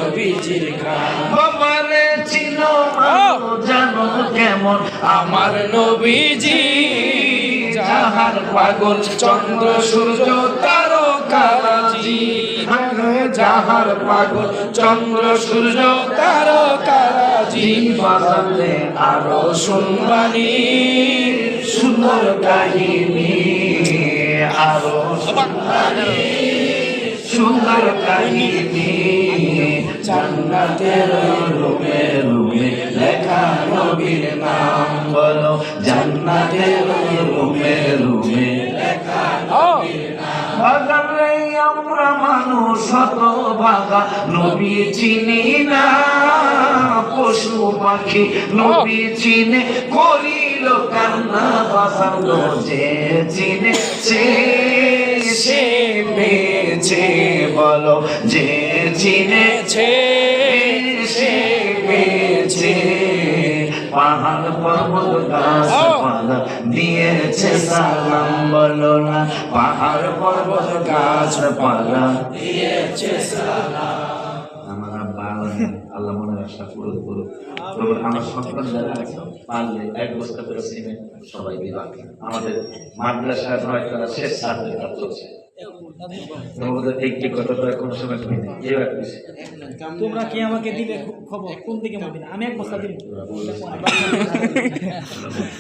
নবীজির গান। বাবারে চিনো জানো কেমন আমার নবীজি যাহার পাগল চন্দ্র সূর্য তারকারাজি, যাহার পাগল চন্দ্র সূর্য তারকারাজি। বাজালে আরো শুনবানি সুন্দর কাহিনী, আরো সুন্দর কাহিনী, জান্নাতের রুমে রুমে লেখা নবীর নাম। বলো জান্নাতের রুমে রুমে লেখা নবীর নাম। বাজারে আমরা মানুষ শত ভাগা নবী চিনি না, পশু পাখি নবী চিনে করিল কান্না। বাজানো যে চিনেছে সে পেয়েছে, বলো যে চিনেছে সে পেয়েছে। পাহাড় পর্বত গাছপালা দিয়েছে সালাম, বলো না পাহাড় পর্বত গাছপালা দিয়েছে সালাম। আমার আব্বা আল্লাহ মনের আশা পূরণ করুক। তবে আমার সন্তান যারা আছে পারলে 1 বস্তা করে সিমেন্ট সবাই দিবা। আমাদের মাদ্রাসার 9 তলা শেষ ছাদের কাজ চলছে। তোমাদের একটি কথা তো কোনো সময় হয়নি, এবার দিছে। তোমরা কি আমাকে দিবে খবর কোন দিকে মদিনা? আমি 1 বস্তা দিব।